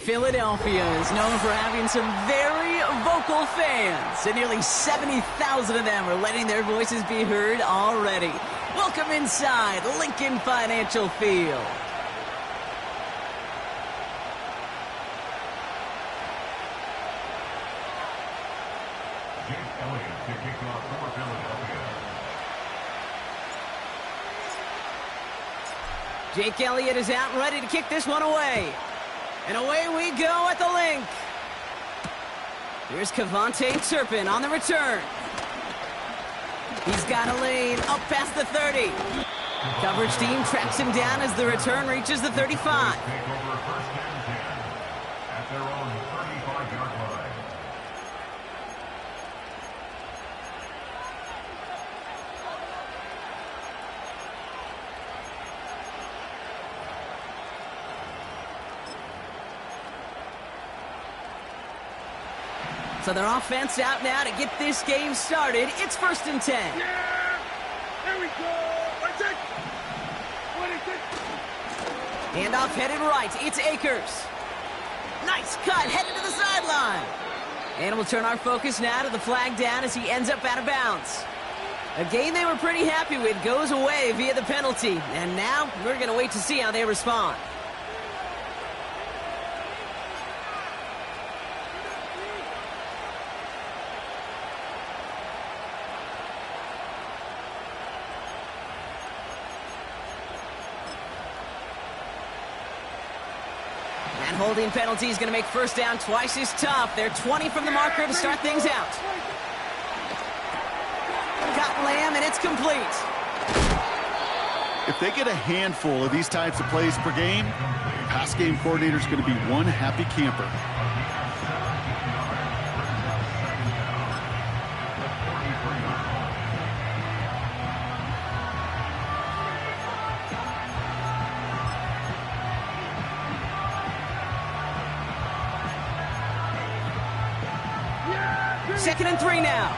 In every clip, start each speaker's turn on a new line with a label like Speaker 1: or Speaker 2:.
Speaker 1: Philadelphia is known for having some very vocal fans, and nearly 70,000 of them are letting their voices be heard already. Welcome inside Lincoln Financial Field. Jake Elliott is out and ready to kick this one away. And away we go at the link. Here's Kevontae Turpin on the return. He's got a lane up past the 30. Coverage team tracks him down as the return reaches the 35. So their offense out now to get this game started. It's 1st and 10.
Speaker 2: Yeah! There we go!
Speaker 1: Handoff headed right. It's Akers. Nice cut, headed to the sideline. And we'll turn our focus now to the flag down as he ends up out of bounds. A game they were pretty happy with goes away via the penalty. And now we're going to wait to see how they respond. Holding penalty is going to make first down twice as tough. They're 20 from the marker to start things out. Got Lamb, and it's complete.
Speaker 3: If they get a handful of these types of plays per game, pass game coordinator is going to be one happy camper.
Speaker 1: Second and 3 now.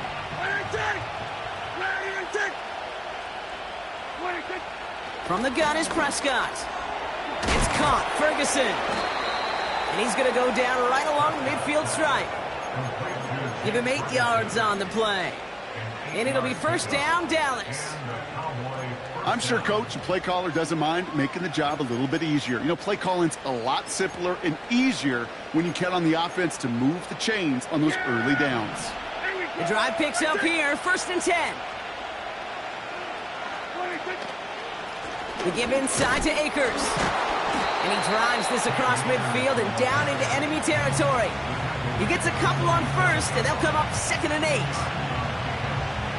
Speaker 1: From the gun is Prescott. It's caught. Ferguson. And he's going to go down right along the midfield stripe. Give him 8 yards on the play. And it'll be first down, Dallas.
Speaker 3: I'm sure coach and play caller doesn't mind making the job a little bit easier. You know, play calling's a lot simpler and easier when you count on the offense to move the chains on those early downs.
Speaker 1: The drive picks up here, 1st and 10. They give inside to Akers. And he drives this across midfield and down into enemy territory. He gets a couple on first, and they'll come up 2nd and 8.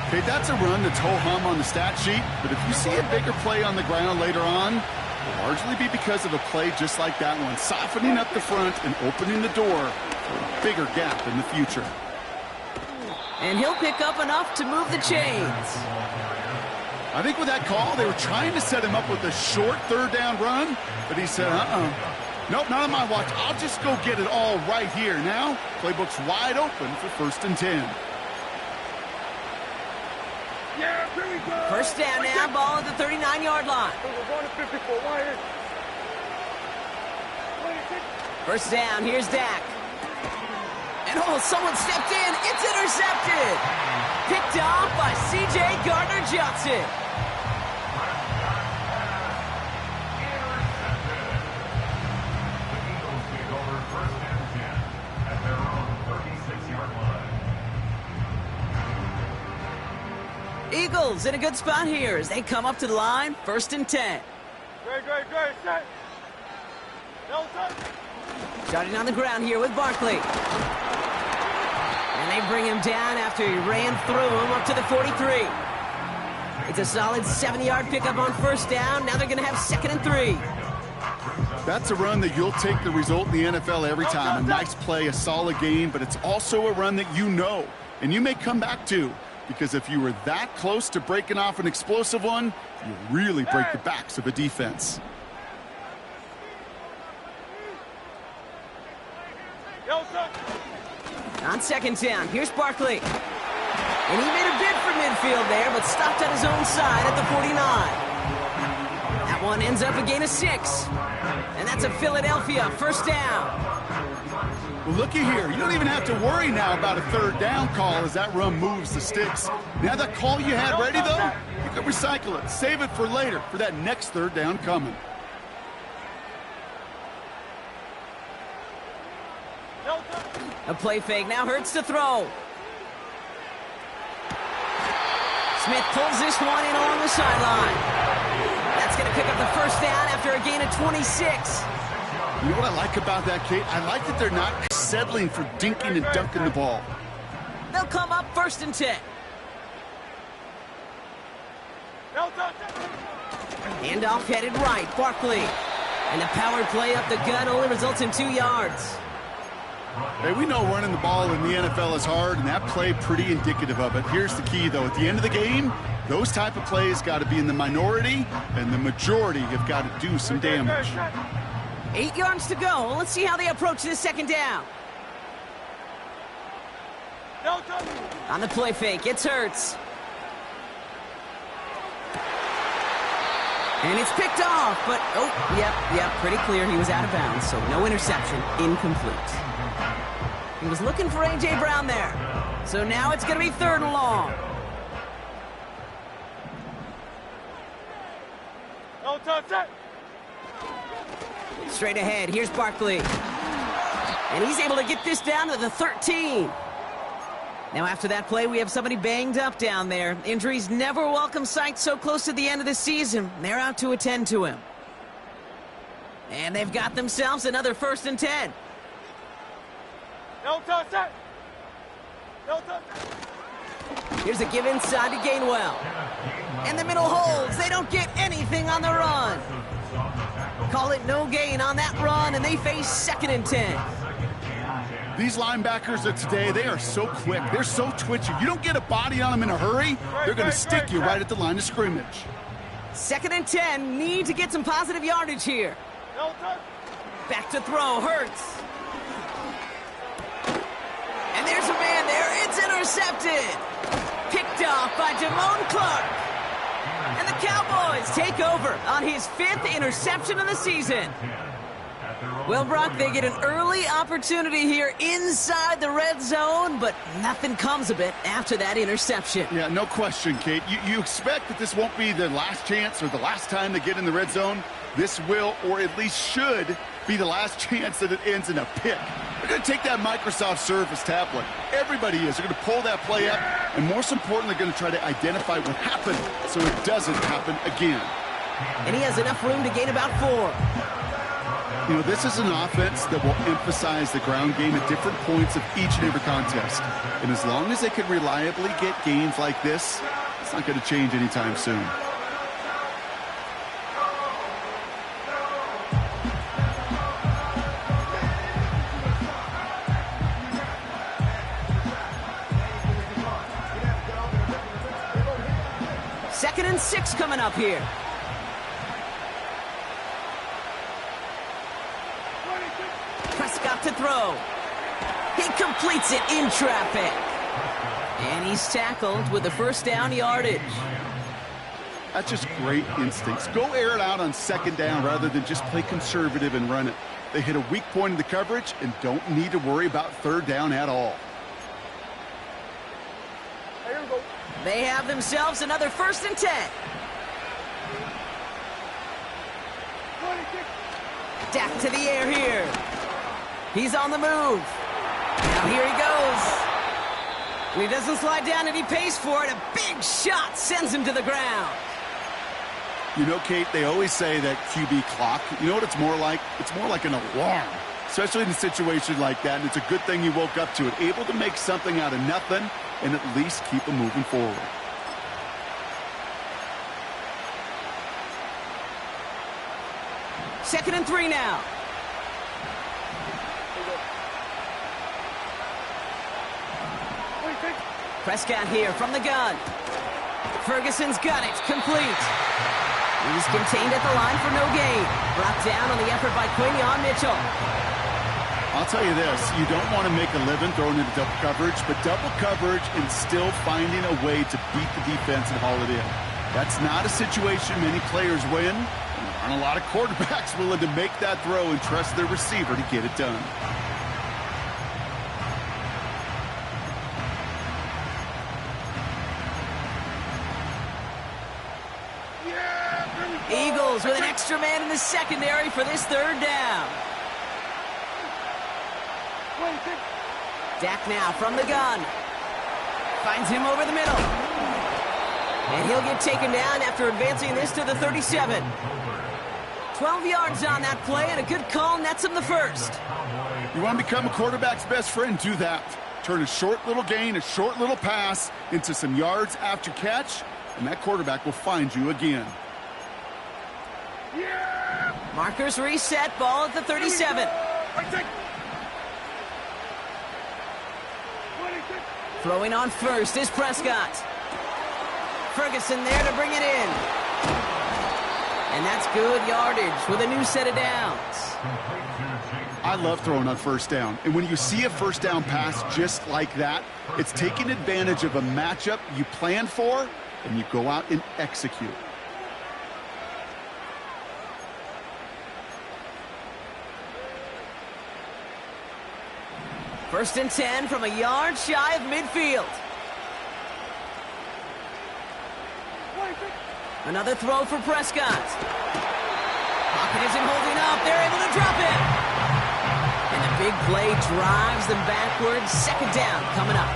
Speaker 3: Okay, that's a run that's ho-hum on the stat sheet, but if you see a bigger play on the ground later on, it'll largely be because of a play just like that one, softening up the front and opening the door for a bigger gap in the future.
Speaker 1: And he'll pick up enough to move the chains.
Speaker 3: I think with that call, they were trying to set him up with a short 3rd down run, but he said, nope, not on my watch. I'll just go get it all right here. Now, playbook's wide open for 1st and 10.
Speaker 2: Yeah, here we go.
Speaker 1: First down now, ball at the 39-yard line.
Speaker 2: We're going to 54. Why?
Speaker 1: First down, here's Dak. And someone stepped in. It's intercepted. Picked off by C.J. Gardner-Johnson. Eagles in a good spot here as they come up to the line, 1st and 10.
Speaker 2: Great. Set. No, set.
Speaker 1: Starting on the ground here with Barkley. And they bring him down after he ran through him up to the 43. It's a solid 70-yard pickup on first down. Now they're going to have 2nd and 3.
Speaker 3: That's a run that you'll take the result in the NFL every time. A nice play, a solid game, but it's also a run that you know and you may come back to. Because if you were that close to breaking off an explosive one, you really break the backs of a defense.
Speaker 1: On 2nd down, here's Barkley. And he made a bid for midfield there, but stopped at his own side at the 49. That one ends up a gain of 6. And that's a Philadelphia first down.
Speaker 3: Well, looky here. You don't even have to worry now about a third down call as that run moves the sticks. Now that call you had ready, though, you can recycle it. Save it for later for that next third down coming.
Speaker 1: A play fake. Now Hurts to throw. Smith pulls this one in along the sideline. That's going to pick up the first down after a gain of 26.
Speaker 3: You know what I like about that, Kate? I like that they're not settling for dinking and dunking the ball.
Speaker 1: They'll come up 1st and 10. Handoff headed right. Barkley. And the power play up the gut only results in 2 yards.
Speaker 3: Hey, we know running the ball in the NFL is hard, and that play pretty indicative of it. Here's the key, though. At the end of the game, those type of plays got to be in the minority, and the majority have got to do some damage.
Speaker 1: 8 yards to go. Let's see how they approach this second down. On the play fake, it's Hurts. And it's picked off, but, yep, pretty clear he was out of bounds, so no interception, incomplete. He was looking for A.J. Brown there. So now it's going to be 3rd and long. Straight ahead, here's Barkley. And he's able to get this down to the 13. Now after that play, we have somebody banged up down there. Injuries never a welcome sight so close to the end of the season. They're out to attend to him. And they've got themselves another 1st and 10. Here's a give inside to Gainwell. And the middle holds. They don't get anything on the run. Call it no gain on that run, and they face 2nd and 10.
Speaker 3: These linebackers of today, they are so quick. They're so twitchy. You don't get a body on them in a hurry, they're going to stick you right at the line of scrimmage.
Speaker 1: 2nd and 10. Need to get some positive yardage here. Back to throw. Hurts. And there's a man there. It's intercepted. Picked off by Damone Clark. And the Cowboys take over on his 5th interception of the season. Well, Brock, they get an early opportunity here inside the red zone, but nothing comes of it after that interception.
Speaker 3: Yeah, no question, Kate. You expect that this won't be the last chance or the last time they get in the red zone. This will, or at least should, be the last chance that it ends in a pick. They're going to take that Microsoft Surface tablet. Everybody is. They're going to pull that play up, and most importantly, they're going to try to identify what happened so it doesn't happen again.
Speaker 1: And he has enough room to gain about 4.
Speaker 3: You know, this is an offense that will emphasize the ground game at different points of each and every contest. And as long as they can reliably get gains like this, it's not going to change anytime soon.
Speaker 1: Second and 6 coming up here. Prescott to throw. He completes it in traffic. And he's tackled with the 1st down yardage.
Speaker 3: That's just great instincts. Go air it out on 2nd down rather than just play conservative and run it. They hit a weak point in the coverage and don't need to worry about 3rd down at all.
Speaker 1: They have themselves another 1st and 10. Dak to the air here. He's on the move. Now here he goes. And he doesn't slide down, and he pays for it. A big shot sends him to the ground.
Speaker 3: You know, Kate, they always say that QB clock. You know what it's more like? It's more like an alarm, especially in a situation like that. And it's a good thing you woke up to it, able to make something out of nothing and at least keep them moving forward.
Speaker 1: Second and 3 now. Prescott here from the gun. Ferguson's got it. Complete. He's contained at the line for no gain. Brought down on the effort by Quinion Mitchell.
Speaker 3: I'll tell you this, you don't want to make a living throwing into double coverage, but double coverage and still finding a way to beat the defense and haul it in. That's not a situation many players win, and Not a lot of quarterbacks willing to make that throw and trust their receiver to get it done.
Speaker 1: Eagles with an extra man in the secondary for this third down. Dak now from the gun. Finds him over the middle. And he'll get taken down after advancing this to the 37. 12 yards on that play, and a good call nets him the first.
Speaker 3: You want to become a quarterback's best friend? Do that. Turn a short little gain, a short little pass into some yards after catch, and that quarterback will find you again.
Speaker 2: Yeah!
Speaker 1: Markers reset, ball at the 37. Throwing on first is Prescott. Ferguson there to bring it in. And that's good yardage with a new set of downs.
Speaker 3: I love throwing on first down. And when you see a first down pass just like that, it's taking advantage of a matchup you planned for, and you go out and execute.
Speaker 1: First and 10 from a yard shy of midfield. Another throw for Prescott. Pocket isn't holding up. They're able to drop it. And the big play drives them backwards. Second down coming up.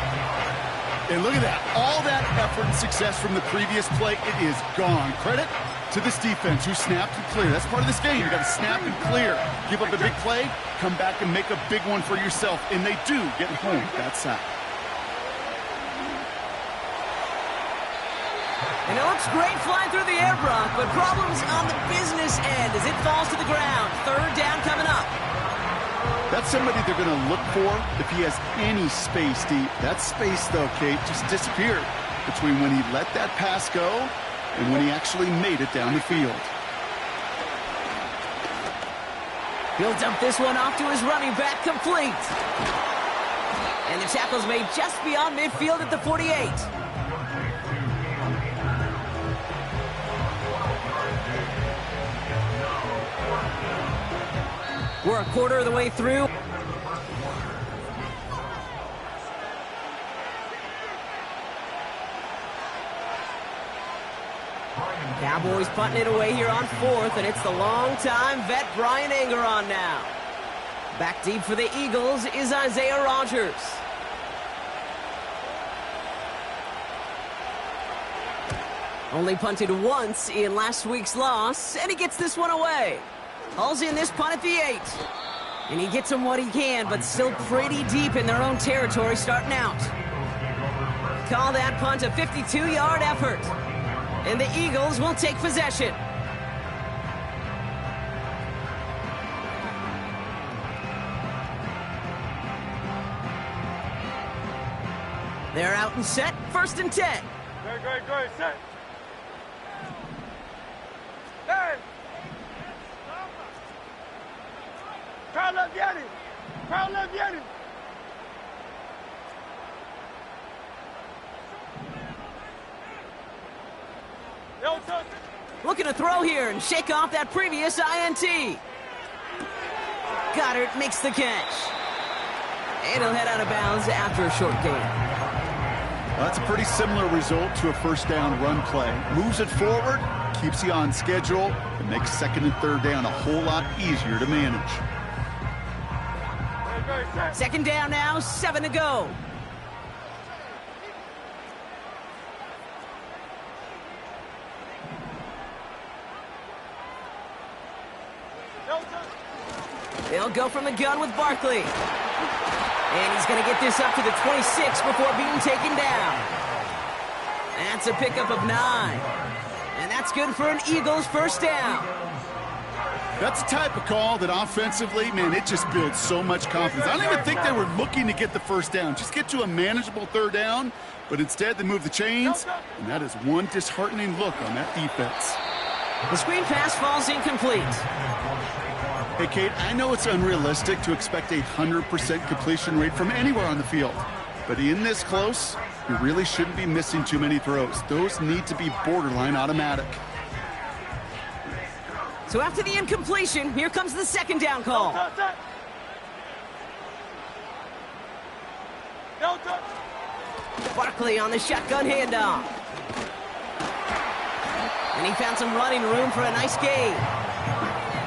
Speaker 3: And look at that. All that effort and success from the previous play, it is gone. Credit to this defense who snapped and cleared. That's part of this game. You got to snap and clear. Give up a big play, come back and make a big one for yourself. And they do get home that sack.
Speaker 1: And it looks great flying through the air, Brock, but problems on the business end as it falls to the ground. Third down coming up.
Speaker 3: That's somebody they're going to look for if he has any space deep. That space, though, Kate, just disappeared between when he let that pass go and when he actually made it down the field.
Speaker 1: He'll dump this one off to his running back, complete. And the tackle's made just beyond midfield at the 48. We're a quarter of the way through. Cowboys punting it away here on fourth, and it's the long-time vet Brian Anger on now. Back deep for the Eagles is Isaiah Rodgers. Only punted once in last week's loss, and he gets this one away. Hauls in this punt at the 8. And he gets them what he can, but still pretty deep in their own territory starting out. Call that punt a 52-yard effort. And the Eagles will take possession. They're out and set, first and 10.
Speaker 2: Great, set. Hey! Crowd left Yeti! Crowd left Yeti!
Speaker 1: Looking to throw here and shake off that previous INT. Goddard makes the catch. And he'll head out of bounds after a short gain.
Speaker 3: Well, that's a pretty similar result to a first down run play. Moves it forward, keeps you on schedule, and makes second and third down a whole lot easier to manage.
Speaker 1: Second down now, 7 to go. They'll go from the gun with Barkley. And he's going to get this up to the 26 before being taken down. That's a pickup of 9. And that's good for an Eagles first down.
Speaker 3: That's the type of call that offensively, man, it just builds so much confidence. I don't even think they were looking to get the first down. Just get to a manageable third down, but instead they move the chains, and that is one disheartening look on that defense.
Speaker 1: The screen pass falls incomplete.
Speaker 3: Hey, Kate, I know it's unrealistic to expect a 100% completion rate from anywhere on the field, but in this close, you really shouldn't be missing too many throws. Those need to be borderline automatic.
Speaker 1: So after the incompletion, here comes the second down call.
Speaker 2: Don't touch. Don't touch.
Speaker 1: Barkley on the shotgun handoff. And he found some running room for a nice gain.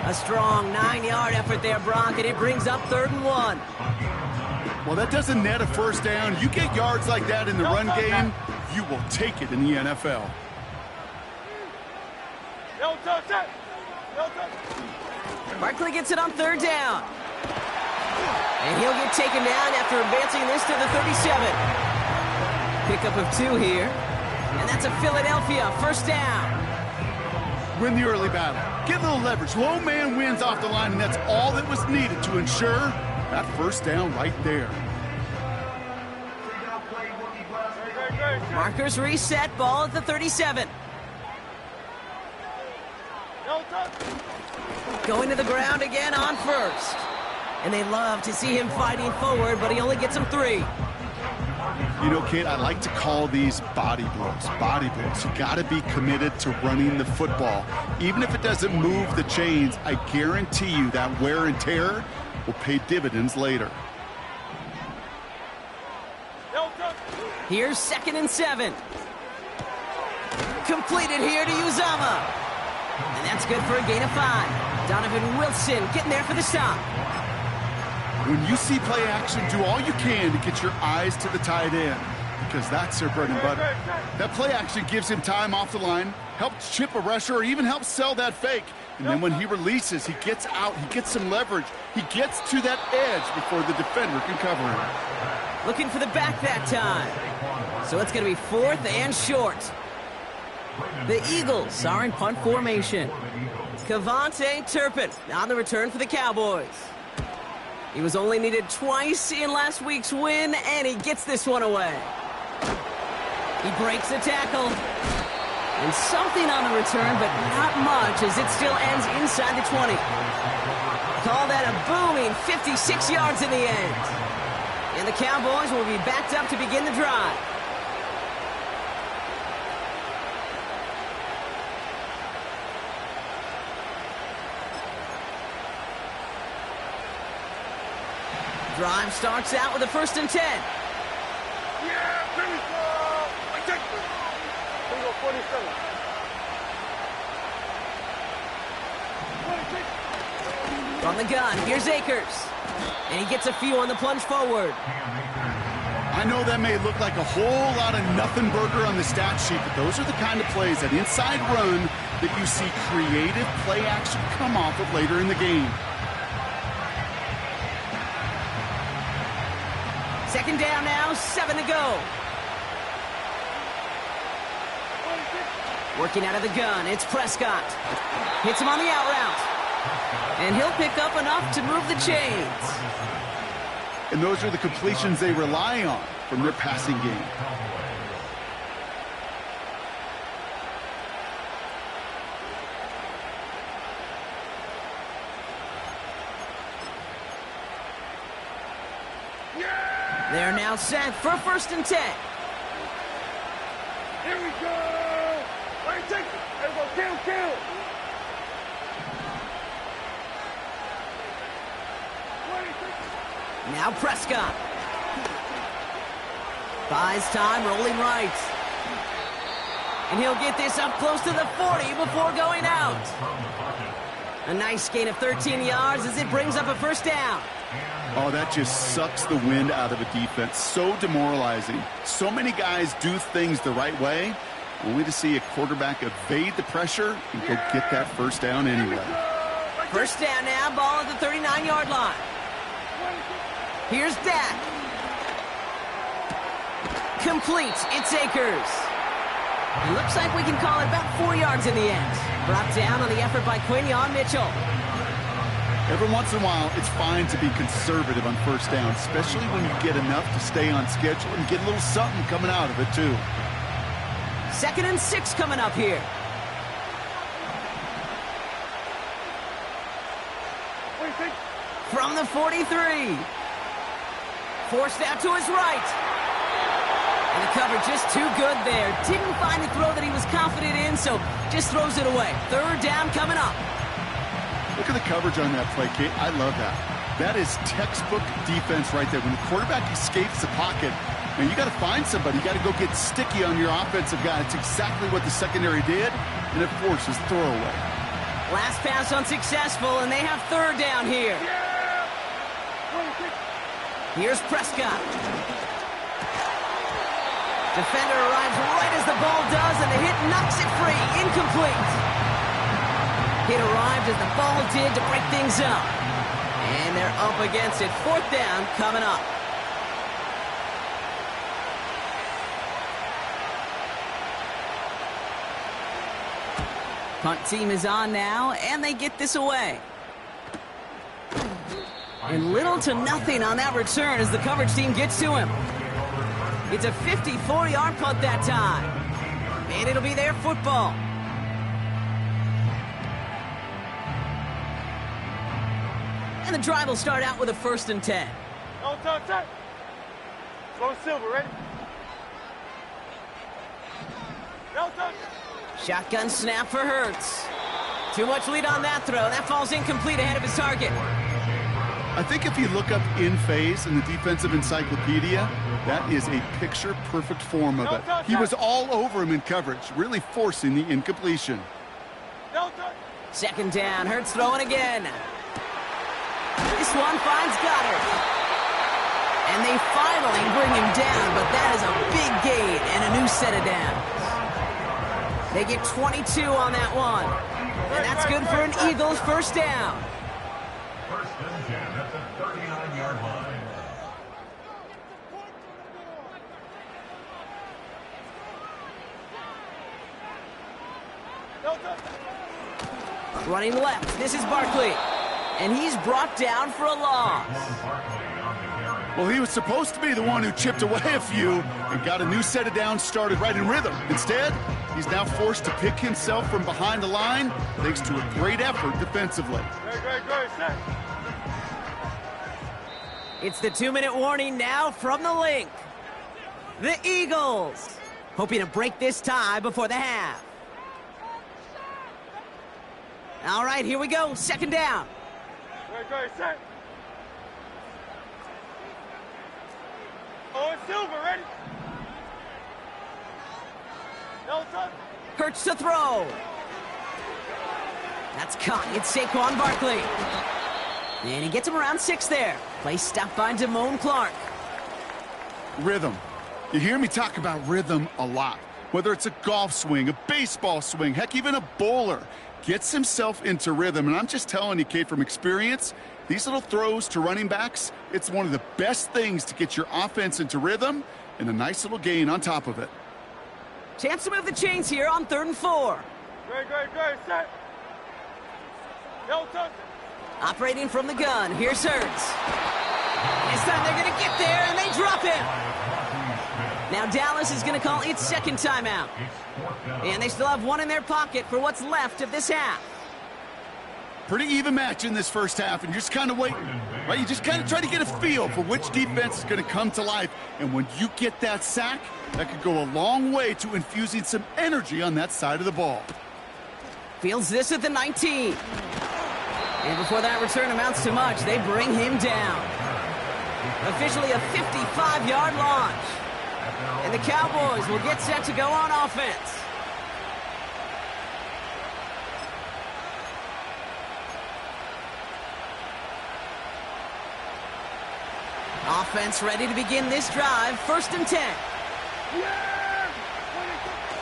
Speaker 1: A strong 9-yard effort there, Brock, and it brings up 3rd and 1.
Speaker 3: Well, that doesn't net a first down. You get yards like that in the run game, you will take it in the NFL.
Speaker 2: Don't touch it. Don't touch it.
Speaker 1: Barkley gets it on 3rd down. And he'll get taken down after advancing this to the 37. Pickup of 2 here. And that's a Philadelphia first down.
Speaker 3: Win the early battle. Get a little leverage. Low man wins off the line, and that's all that was needed to ensure that first down right there.
Speaker 1: Markers reset, ball at the 37.
Speaker 2: Don't touch.
Speaker 1: Going to the ground again on 1st. And they love to see him fighting forward, but he only gets them 3.
Speaker 3: You know, Kate, I like to call these body blows. Body blows. You got to be committed to running the football. Even if it doesn't move the chains, I guarantee you that wear and tear will pay dividends later.
Speaker 2: Don't touch.
Speaker 1: Here's 2nd and 7. Completed here to Uzama. And that's good for a gain of 5. Donovan Wilson getting there for the stop.
Speaker 3: When you see play action, do all you can to get your eyes to the tight end, because that's their bread and butter. That play action gives him time off the line, helps chip a rusher, or even helps sell that fake. And then when he releases, he gets out, he gets some leverage. He gets to that edge before the defender can cover him.
Speaker 1: Looking for the back that time. So it's going to be 4th and short. The Eagles are in punt formation. Kavontae Turpin on the return for the Cowboys. He was only needed twice in last week's win, and he gets this one away. He breaks the tackle. And something on the return, but not much, as it still ends inside the 20. Call that a booming 56 yards in the end. And the Cowboys will be backed up to begin the drive. Drive starts out with a 1st and 10.
Speaker 2: Yeah, here we go. I take it. Here we go, 47. 26.
Speaker 1: From the gun, here's Akers. And he gets a few on the plunge forward.
Speaker 3: I know that may look like a whole lot of nothing burger on the stat sheet, but those are the kind of plays, that inside run, that you see creative play action come off of later in the game.
Speaker 1: 2nd down now, 7 to go. Working out of the gun, it's Prescott. Hits him on the out route. And he'll pick up enough to move the chains.
Speaker 3: And those are the completions they rely on from their passing game.
Speaker 1: They're now set for 1st and 10.
Speaker 2: Here we go. I take it. There we go. Kill. 26.
Speaker 1: Now Prescott. Buys time, rolling right. And he'll get this up close to the 40 before going out. A nice gain of 13 yards as it brings up a 1st down.
Speaker 3: Oh, that just sucks the wind out of a defense. So demoralizing. So many guys do things the right way, only to see a quarterback evade the pressure and go get that 1st down anyway.
Speaker 1: 1st down now, ball at the 39-yard line. Here's Dak. Complete. It's Akers. It looks like we can call it about 4 yards in the end. Brought down on the effort by Quinion Mitchell.
Speaker 3: Every once in a while, it's fine to be conservative on 1st down, especially when you get enough to stay on schedule and get a little something coming out of it, too.
Speaker 1: 2nd and 6 coming up here. From the 43. Forced out to his right. And the cover just too good there. Didn't find the throw that he was confident in, so just throws it away. 3rd down coming up.
Speaker 3: Look at the coverage on that play, Kate. I love that. That is textbook defense right there. When the quarterback escapes the pocket, man, you got to find somebody. You got to go get sticky on your offensive guy. It's exactly what the secondary did, and it forces throwaway.
Speaker 1: Last pass unsuccessful, and they have third down here. Here's Prescott. Defender arrives right as the ball does, and the hit knocks it free. Incomplete. Hit arrived as the ball did to break things up. And they're up against it. Fourth down coming up. Punt team is on now, and they get this away. And little to nothing on that return as the coverage team gets to him. It's a 54-yard punt that time. And it'll be their football. And the drive will start out with a 1st and 10.
Speaker 2: No time, time. Slow Silver, ready? No time.
Speaker 1: Shotgun snap for Hurts. Too much lead on that throw. That falls incomplete ahead of his target.
Speaker 3: I think if you look up in phase in the defensive encyclopedia, that is a picture-perfect form of it. He was all over him in coverage, really forcing the incompletion.
Speaker 1: Second down, Hurts throwing again. This one finds Goddard. And they finally bring him down, but that is a big gain and a new set of downs. They get 22 on that one. And that's good for an Eagles first down.
Speaker 4: First and 10 at the 39-yard line.
Speaker 1: Running left, this is Barkley. And he's brought down for a loss.
Speaker 3: Well, he was supposed to be the one who chipped away a few and got a new set of downs started right in rhythm. Instead, he's now forced to pick himself from behind the line thanks to a great effort defensively.
Speaker 2: Great.
Speaker 1: It's the 2-minute warning now from the link. The Eagles hoping to break this tie before the half. All right, here we go. Second down.
Speaker 2: Great, set. Oh, Silver, ready? No time.
Speaker 1: Hurts to throw. That's caught. It's Saquon Barkley. And he gets him around 6 there. Play stopped by Damone Clark.
Speaker 3: Rhythm. You hear me talk about rhythm a lot. Whether it's a golf swing, a baseball swing, heck, even a bowler gets himself into rhythm. And I'm just telling you, Kate, from experience, these little throws to running backs, it's one of the best things to get your offense into rhythm and a nice little gain on top of it.
Speaker 1: Chance to move the chains here on 3rd and 4.
Speaker 2: Great, set. No time.
Speaker 1: Operating from the gun, here's Hurts. This time they're going to get there, and they drop him. Now Dallas is going to call its second timeout. And they still have one in their pocket for what's left of this half.
Speaker 3: Pretty even match in this first half, and you're just kind of waiting, right? You just kind of try to get a feel for which defense is going to come to life. And when you get that sack, that could go a long way to infusing some energy on that side of the ball.
Speaker 1: Fields this at the 19. And before that return amounts to much, they bring him down. Officially a 55-yard launch. And the Cowboys will get set to go on offense. Offense ready to begin this drive. 1st and 10.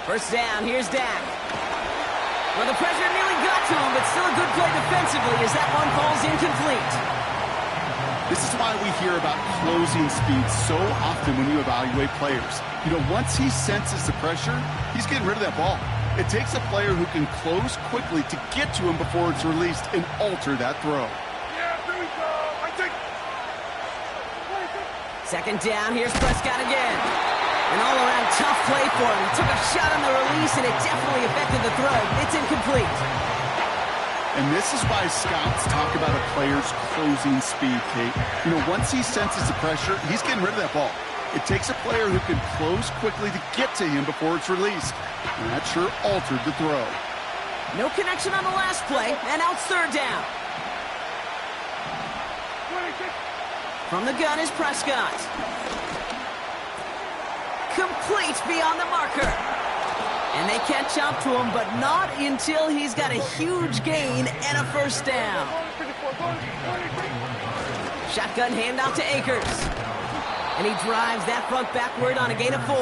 Speaker 1: First down, here's Dak. Well, the pressure nearly got to him, but still a good play defensively as that one falls incomplete.
Speaker 3: This is why we hear about closing speed so often when you evaluate players. You know, once he senses the pressure, he's getting rid of that ball. It takes a player who can close quickly to get to him before it's released and alter that throw.
Speaker 1: Second down, here's Prescott again. An all-around tough play for him. He took a shot on the release, and it definitely affected the throw. It's incomplete.
Speaker 3: And this is why scouts talk about a player's closing speed, Kate. You know, once he senses the pressure, he's getting rid of that ball. It takes a player who can close quickly to get to him before it's released. And that sure altered the throw.
Speaker 1: No connection on the last play, and now it's 3rd down. From the gun is Prescott. Complete beyond the marker. And they catch up to him, but not until he's got a huge gain and a first down. Shotgun handoff to Akers. And he drives that front backward on a gain of 4.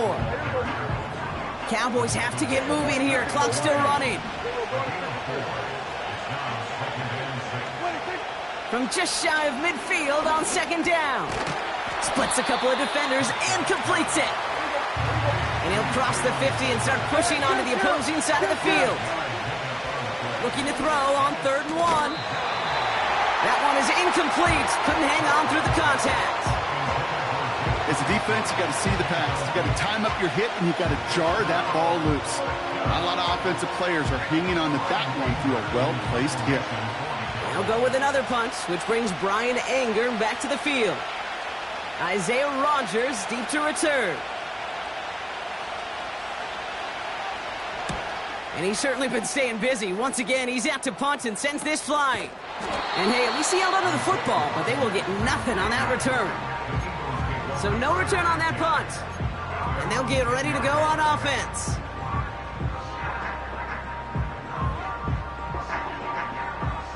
Speaker 1: Cowboys have to get moving here. Clock still running. From just shy of midfield on second down. Splits a couple of defenders and completes it. And he'll cross the 50 and start pushing onto the opposing side of the field. Looking to throw on 3rd and 1. That one is incomplete. Couldn't hang on through the contact.
Speaker 3: As a defense, you got to see the pass. You got to time up your hit, and you got to jar that ball loose. Not a lot of offensive players are hanging on to that one through a well-placed hit.
Speaker 1: They'll go with another punt, which brings Brian Anger back to the field. Isaiah Rodgers deep to return. And he's certainly been staying busy. Once again, he's out to punt and sends this flying. And hey, at least he held onto the football, but they will get nothing on that return. So no return on that punt. And they'll get ready to go on offense.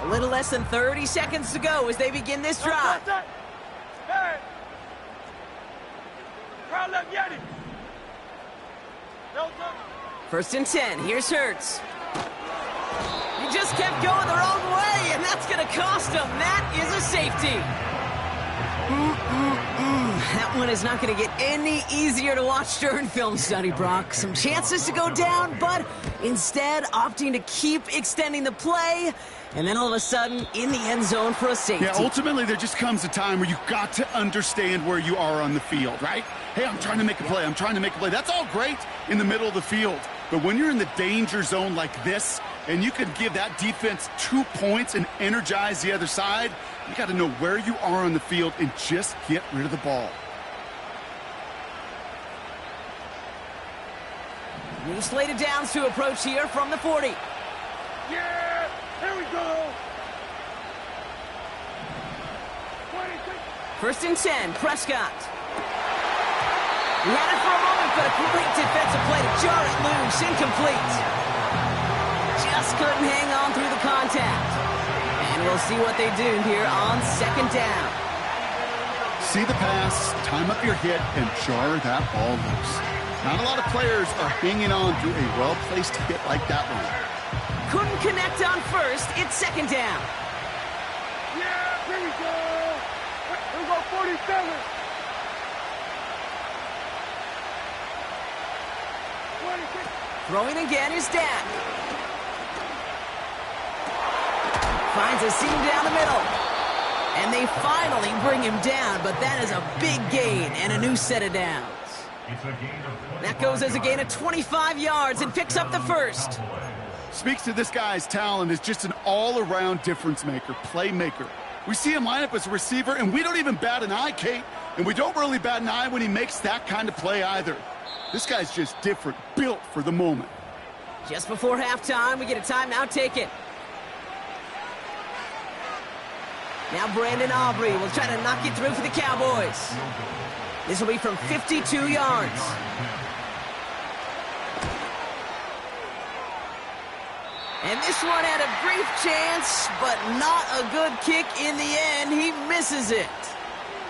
Speaker 1: A little less than 30 seconds to go as they begin this drive.
Speaker 2: Hey! Crowd left Yeti! No,
Speaker 1: 1st and 10. Here's Hurts. He just kept going the wrong way, and that's going to cost him. That is a safety. That one is not going to get any easier to watch during film study, Brock. Some chances to go down, but instead opting to keep extending the play, and then all of a sudden in the end zone for a safety.
Speaker 3: Yeah, ultimately there just comes a time where you've got to understand where you are on the field, right? Hey, I'm trying to make a play. I'm trying to make a play. That's all great in the middle of the field. But when you're in the danger zone like this, and you can give that defense 2 points and energize the other side, you got to know where you are on the field and just get rid of the ball.
Speaker 1: New slated downs to approach here from the 40.
Speaker 2: yeah! Here we go!
Speaker 1: 1st and 10, Prescott. He had it for a moment, but a great defensive play to jar it loose. Incomplete. Just couldn't hang on through the contact. And we'll see what they do here on 2nd down.
Speaker 3: See the pass, time up your hit, and jar that ball loose. Not a lot of players are hanging on to a well-placed hit like that one.
Speaker 1: Couldn't connect on 1st. It's 2nd down.
Speaker 2: Yeah! Here we go! Here we go, 47! 26!
Speaker 1: Throwing again is Dak. Finds a seam down the middle. And they finally bring him down, but that is a big gain and a new set of downs. That goes as a gain of 25 yards and picks up the 1st.
Speaker 3: Speaks to this guy's talent as just an all-around difference maker, playmaker. We see him line up as a receiver, and we don't even bat an eye, Kate. And we don't really bat an eye when he makes that kind of play either. This guy's just different, built for the moment.
Speaker 1: Just before halftime, we get a timeout taken. Now Brandon Aubrey will try to knock it through for the Cowboys. This will be from 52 yards. And this one had a brief chance, but not a good kick in the end. He misses it.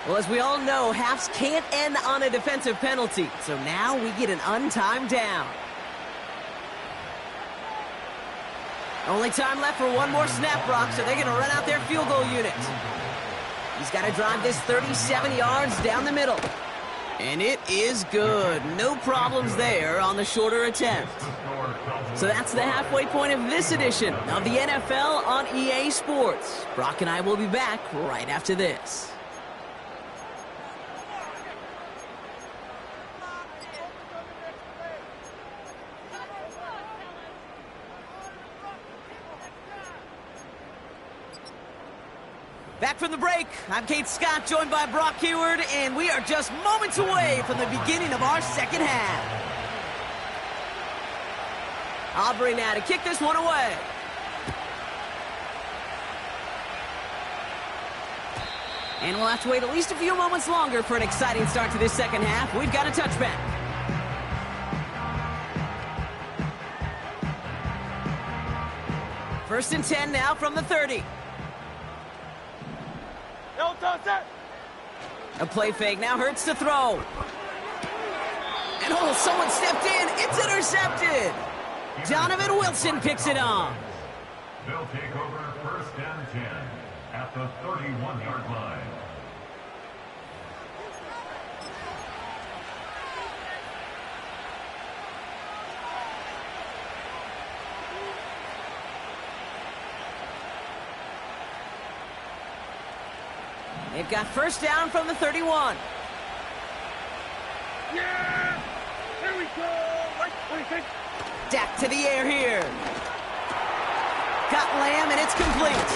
Speaker 1: Well, as we all know, halves can't end on a defensive penalty. So now we get an untimed down. Only time left for one more snap, Brock, so they're going to run out their field goal unit. He's got to drive this 37 yards down the middle. And it is good. No problems there on the shorter attempt. So that's the halfway point of this edition of the NFL on EA Sports. Brock and I will be back right after this. Back from the break, I'm Kate Scott, joined by Brock Heward, and we are just moments away from the beginning of our second half. Aubrey now to kick this one away. And we'll have to wait at least a few moments longer for an exciting start to this second half. We've got a touchback. First and 10 now from the 30. A play fake now hurts to throw. And oh, someone stepped in. It's intercepted. Donovan Wilson picks it off.
Speaker 4: They'll take over first and 10 at the 31-yard line.
Speaker 1: They've got first down from the 31.
Speaker 2: Yeah! Here we go!
Speaker 1: Dak to the air here. Got Lamb, and it's complete.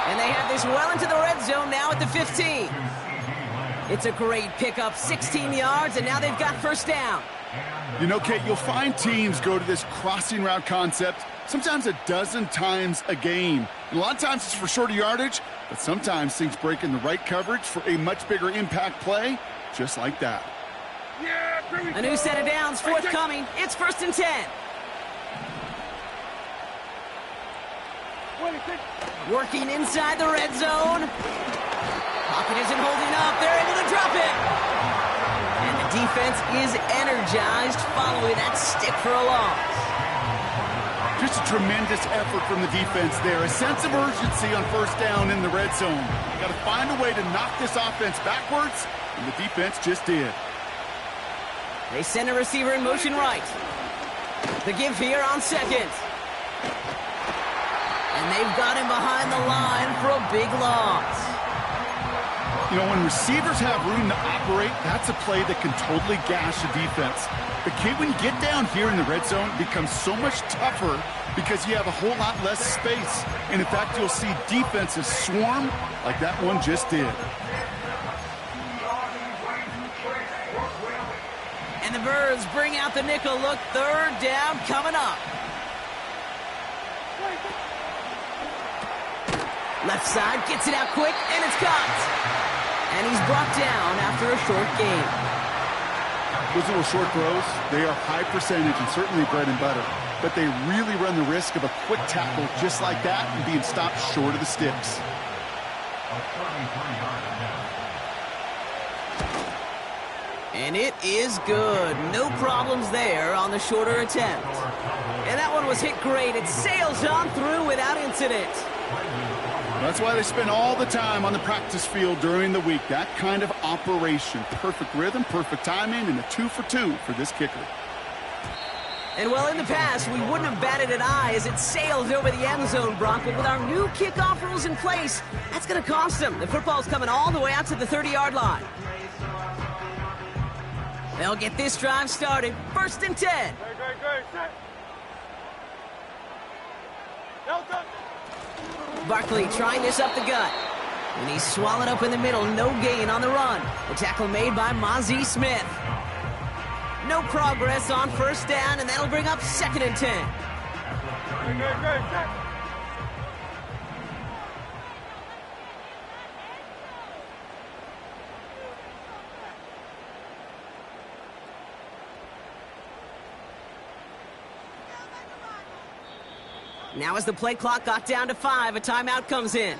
Speaker 1: And they have this well into the red zone now at the 15. It's a great pickup, 16 yards, and now they've got first down.
Speaker 3: You know, Kate, you'll find teams go to this crossing route concept sometimes a dozen times a game. And a lot of times it's for shorter yardage, but sometimes things break in the right coverage for a much bigger impact play, just like that.
Speaker 2: Yeah,
Speaker 1: a new set of downs forthcoming. It's first and 10. Working inside the red zone. Pocket isn't holding up. They're able to drop it. And the defense is energized following that stick for a loss.
Speaker 3: Just a tremendous effort from the defense there. A sense of urgency on first down in the red zone. Got to find a way to knock this offense backwards, and the defense just did.
Speaker 1: They send a receiver in motion right. The give here on second. And they've got him behind the line for a big loss.
Speaker 3: You know, when receivers have room to operate, that's a play that can totally gash a defense. But Kate, when you get down here in the red zone, it becomes so much tougher because you have a whole lot less space. And in fact, you'll see defenses swarm like that one just did.
Speaker 1: And the Birds bring out the nickel look. Third down coming up. Left side gets it out quick, and it's caught. And he's brought down after a short game.
Speaker 3: Those little short throws, they are high percentage and certainly bread and butter. But they really run the risk of a quick tackle just like that and being stopped short of the sticks.
Speaker 1: And it is good. No problems there on the shorter attempt. And that one was hit great. It sails on through without incident.
Speaker 3: That's why they spend all the time on the practice field during the week. That kind of operation. Perfect rhythm, perfect timing, and a 2 for 2 for this kicker.
Speaker 1: And well, in the past, we wouldn't have batted an eye as it sails over the end zone, Brock. But with our new kickoff rules in place, that's going to cost them. The football's coming all the way out to the 30-yard line. They'll get this drive started. First and 10.
Speaker 2: Great. Set. Delta.
Speaker 1: Barkley trying this up the gut. And he's swallowed up in the middle. No gain on the run. The tackle made by Mozzie Smith. No progress on first down, and that'll bring up second and 10.
Speaker 2: Great. Set.
Speaker 1: Now as the play clock got down to 5, a timeout comes in.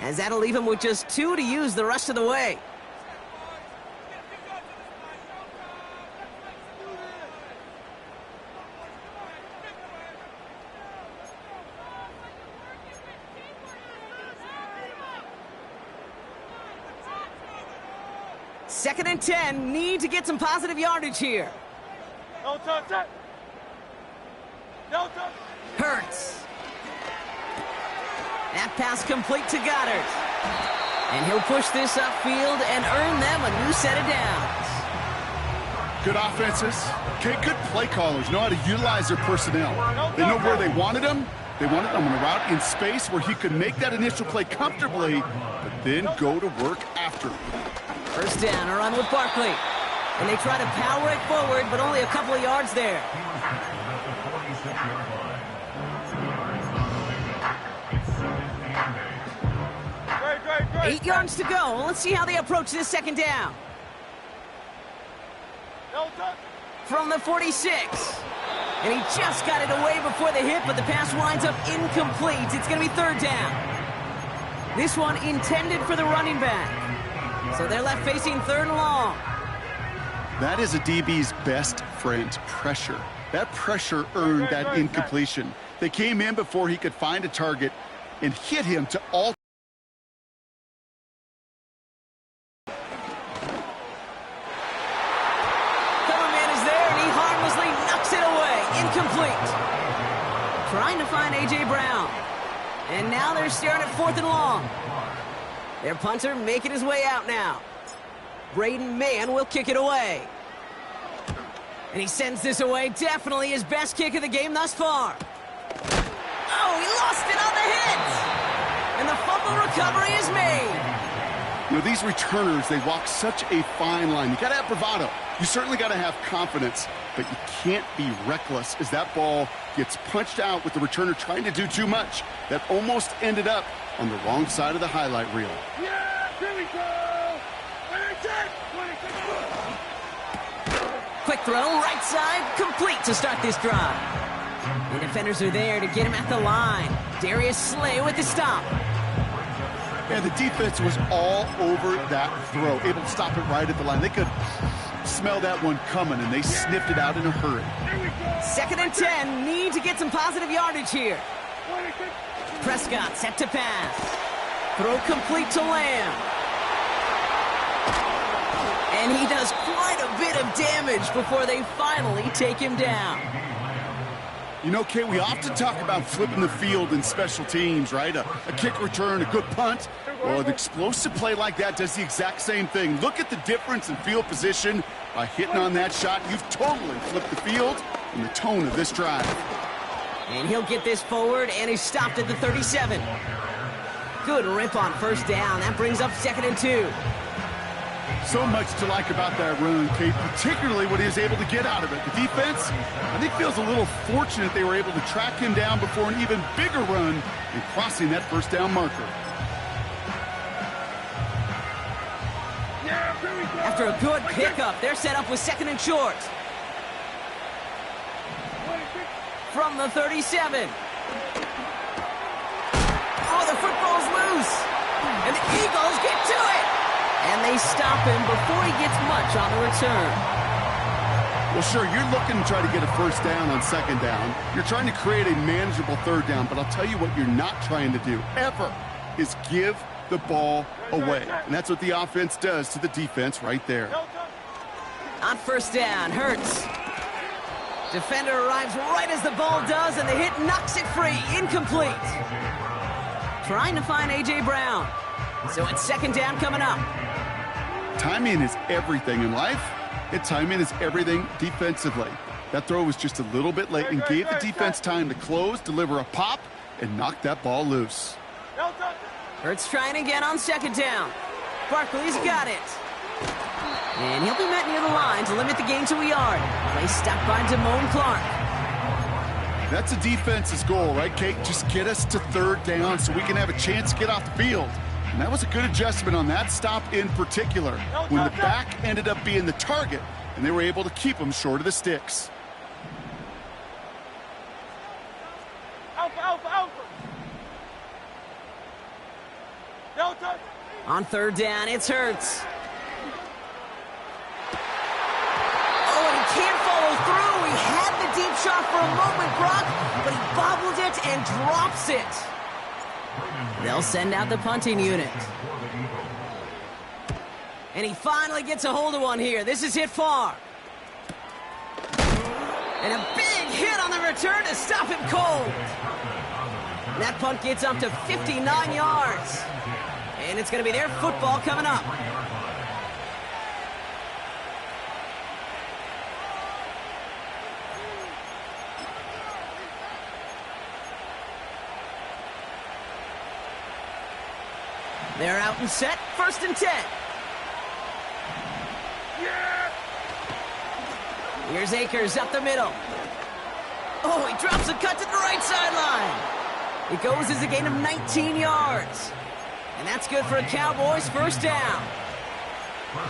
Speaker 1: As that'll leave him with just 2 to use the rest of the way. Second and 10, need to get some positive yardage here.
Speaker 2: Delta, set. Delta.
Speaker 1: Hurts. That pass complete to Goddard. And he'll push this upfield and earn them a new set of downs.
Speaker 3: Good offenses. Okay, good play callers know how to utilize their personnel. They know where they wanted them. They wanted them on a route in space where he could make that initial play comfortably, but then go to work after.
Speaker 1: First down, a run with Barkley. And they try to power it forward, but only a couple of yards there.
Speaker 2: Great.
Speaker 1: 8 yards to go. Let's see how they approach this second down. From the 46. And he just got it away before the hit, but the pass winds up incomplete. It's going to be third down. This one intended for the running back. So they're left facing third and long.
Speaker 3: That is a DB's best friend, pressure. That pressure earned that incompletion. They came in before he could find a target and hit him to all.
Speaker 1: Cover man is there, and he harmlessly knocks it away. Incomplete. Trying to find A.J. Brown. And now they're staring at fourth and long. Their punter making his way out now. Braden Mann will kick it away. And he sends this away. Definitely his best kick of the game thus far. Oh, he lost it on the hit. And the fumble recovery is made.
Speaker 3: You know, these returners, they walk such a fine line. You got to have bravado. You certainly got to have confidence, but you can't be reckless as that ball gets punched out with the returner trying to do too much. That almost ended up on the wrong side of the highlight reel.
Speaker 2: Yeah, here we go. 26.
Speaker 1: Quick throw, right side, complete to start this drive. The defenders are there to get him at the line. Darius Slay with the stop.
Speaker 3: And the defense was all over that throw, able to stop it right at the line. They could smell that one coming, and they sniffed it out in a hurry.
Speaker 1: Second and 10, need to get some positive yardage here. Prescott set to pass. Throw complete to Lamb. And he does quite a bit of damage before they finally take him down.
Speaker 3: You know, Kate, we often talk about flipping the field in special teams, right? A kick return, a good punt. Well, an explosive play like that does the exact same thing. Look at the difference in field position. By hitting on that shot, you've totally flipped the field and the tone of this drive.
Speaker 1: And he'll get this forward, and he's stopped at the 37. Good rip on first down. That brings up second and 2.
Speaker 3: So much to like about that run, Kate, particularly what he was able to get out of it. The defense, I think, feels a little fortunate they were able to track him down before an even bigger run and crossing that first down marker.
Speaker 1: After a good pickup, they're set up with second and short. From the 37. Oh, the football's loose. And the Eagles get to it. And they stop him before he gets much on the return.
Speaker 3: Well, sure, you're looking to try to get a first down on second down. You're trying to create a manageable third down, but I'll tell you what you're not trying to do, ever, is give the ball away. And that's what the offense does to the defense right there.
Speaker 1: On first down, Hurts. Defender arrives right as the ball does, and the hit knocks it free. Incomplete. Trying to find A.J. Brown. So it's second down coming up.
Speaker 3: Timing is everything in life, and timing is everything defensively. That throw was just a little bit late and gave the defense time to close, deliver a pop, and knock that ball loose.
Speaker 1: Hurts trying again on second down. Barkley's got it. And he'll be met near the line to limit the gain to a yard. Play stopped by Damone Clark.
Speaker 3: That's a defense's goal, right, Kate? Just get us to third down so we can have a chance to get off the field. And that was a good adjustment on that stop in particular, when the back ended up being the target, and they were able to keep him short of the sticks.
Speaker 1: On third down, it's Hurts. Oh, and he can't follow through. He had the deep shot for a moment, Brock, but he bobbled it and drops it. They'll send out the punting unit. And he finally gets a hold of one here. This is hit far. And a big hit on the return to stop him cold. And that punt gets up to 59 yards. And it's going to be their football coming up. They're out and set, first and 10.
Speaker 2: Yeah.
Speaker 1: Here's Akers up the middle. Oh, he drops a cut to the right sideline. It goes as a gain of 19 yards. And that's good for a Cowboys first down.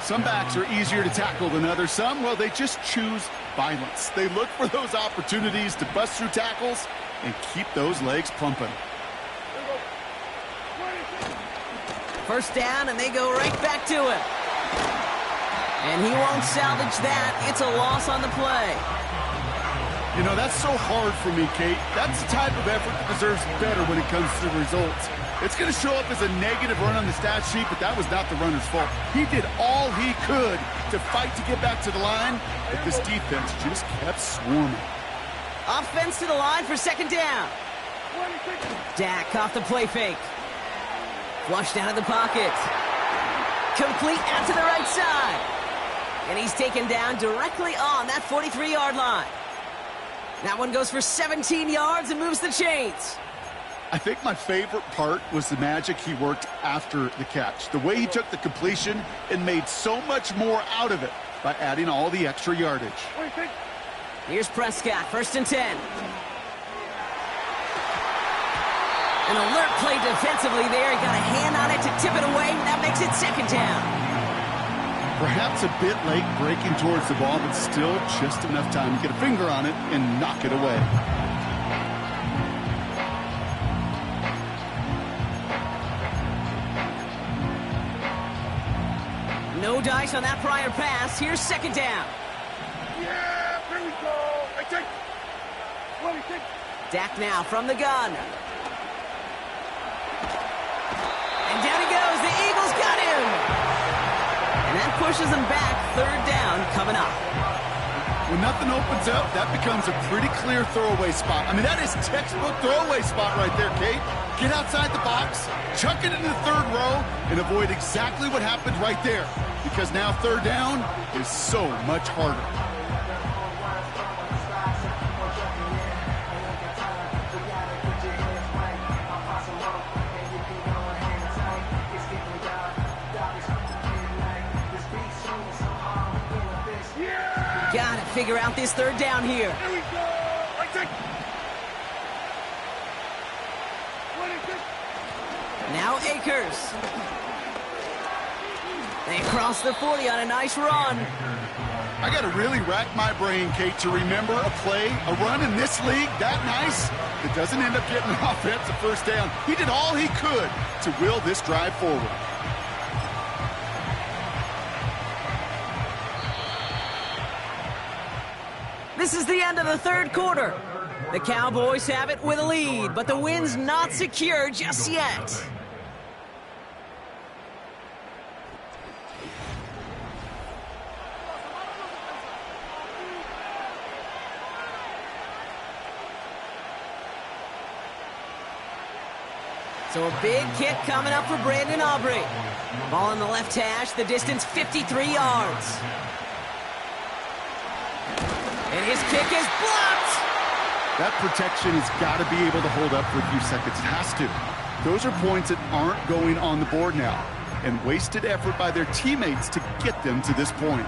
Speaker 3: Some backs are easier to tackle than others. Some, well, they just choose violence. They look for those opportunities to bust through tackles and keep those legs pumping.
Speaker 1: First down, and they go right back to it. And he won't salvage that. It's a loss on the play.
Speaker 3: You know, that's so hard for me, Kate. That's the type of effort that deserves better when it comes to the results. It's going to show up as a negative run on the stat sheet, but that was not the runner's fault. He did all he could to fight to get back to the line, but this defense just kept swarming.
Speaker 1: Offense to the line for second down. Dak off the play fake. Flushed out of the pocket. Complete out to the right side. And he's taken down directly on that 43-yard line. That one goes for 17 yards and moves the chains.
Speaker 3: I think my favorite part was the magic he worked after the catch. The way he took the completion and made so much more out of it by adding all the extra yardage.
Speaker 1: Here's Prescott, first and 10. An alert play defensively there. He got a hand on it to tip it away. That makes it second down.
Speaker 3: Perhaps a bit late breaking towards the ball, but still just enough time to get a finger on it and knock it away.
Speaker 1: No dice on that prior pass. Here's second down.
Speaker 2: Yeah, here we go. I take.
Speaker 1: Dak now from the gun. And down he goes. The Eagles got him. And that pushes them back. Third down coming up.
Speaker 3: When nothing opens up, that becomes a pretty clear throwaway spot. I mean, that is textbook throwaway spot right there, Kate. Get outside the box, chuck it into the third row, and avoid exactly what happened right there. Because now third down is so much harder.
Speaker 1: Got to figure out this third down here.
Speaker 2: Here we go. I take.
Speaker 1: Now Akers. They cross the 40 on a nice run.
Speaker 3: I got to really rack my brain, Kate, to remember a play, a run in this league that nice that doesn't end up getting an offensive first down. He did all he could to will this drive forward.
Speaker 1: This is the end of the third quarter. The Cowboys have it with a lead, but the win's not secure just yet. So a big kick coming up for Brandon Aubrey. Ball in the left hash, the distance 53 yards. And his kick is blocked!
Speaker 3: That protection has got to be able to hold up for a few seconds. It has to. Those are points that aren't going on the board now, and wasted effort by their teammates to get them to this point.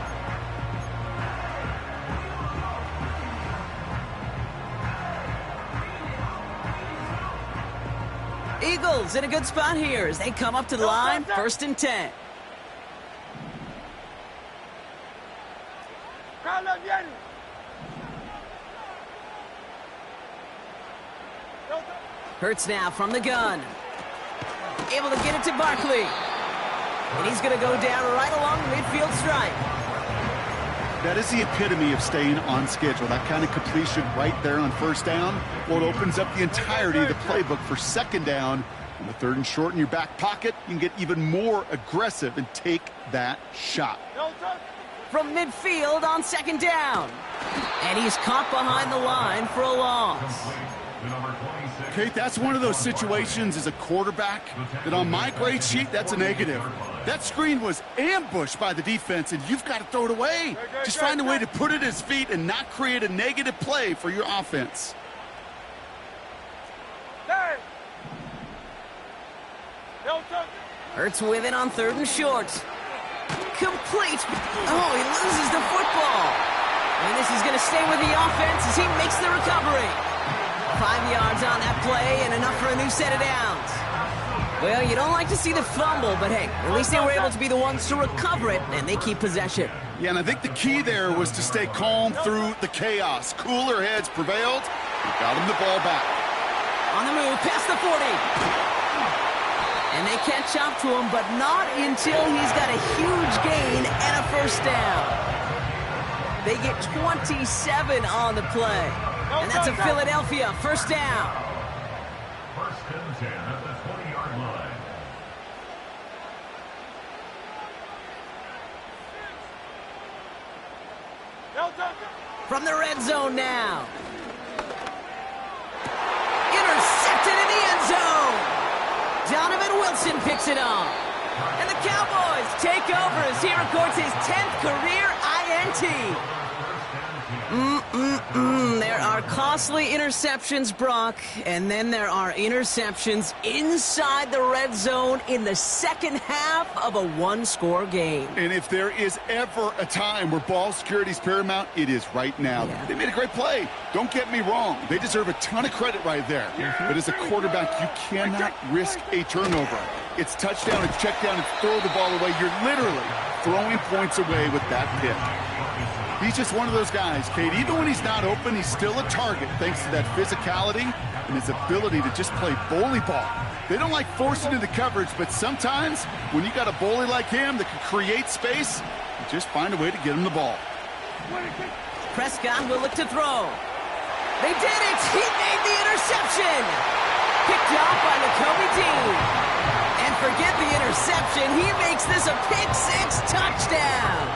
Speaker 1: Eagles in a good spot here as they come up to the line, first and 10. Hurts now from the gun. Able to get it to Barkley. And he's going to go down right along the midfield stripe.
Speaker 3: That is the epitome of staying on schedule. That kind of completion right there on first down. Well, it opens up the entirety of the playbook for second down. On the third and short in your back pocket, you can get even more aggressive and take that shot.
Speaker 1: From midfield on second down. And he's caught behind the line for a loss.
Speaker 3: Kate, that's one of those situations as a quarterback that on my grade sheet, that's a negative. That screen was ambushed by the defense, and you've got to throw it away. Just find a way to put it at his feet and not create a negative play for your offense.
Speaker 1: Hurts with it on third and short. Complete. Oh, he loses the football. And this is going to stay with the offense as he makes the recovery. 5 yards on that play and enough for a new set of downs. Well, you don't like to see the fumble, but hey, at least they were able to be the ones to recover it, and they keep possession.
Speaker 3: Yeah, and I think the key there was to stay calm through the chaos. Cooler heads prevailed. They got him the ball back.
Speaker 1: On the move, past the 40. And they catch up to him, but not until he's got a huge gain and a first down. They get 27 on the play. And that's a Philadelphia first down.
Speaker 4: First and 10 at the 20-yard line.
Speaker 1: From the red zone now. Intercepted in the end zone. Donovan Wilson picks it up. And the Cowboys take over as he records his 10th career INT. There are costly interceptions, Brock, and then there are interceptions inside the red zone in the second half of a one-score game.
Speaker 3: And if there is ever a time where ball security is paramount, it is right now.
Speaker 1: Yeah.
Speaker 3: They made a great play. Don't get me wrong. They deserve a ton of credit right there. But as a quarterback, you cannot risk a turnover. It's touchdown, it's check down, it's throw the ball away. You're literally throwing points away with that pick. He's just one of those guys, Kate. Even when he's not open, he's still a target thanks to that physicality and his ability to just play bully ball. They don't like forcing into coverage, but sometimes when you got a bully like him that can create space, you just find a way to get him the ball.
Speaker 1: Prescott will look to throw. They did it! He made the interception! Picked off by Nakobe Dean. And forget the interception, he makes this a pick-six touchdown!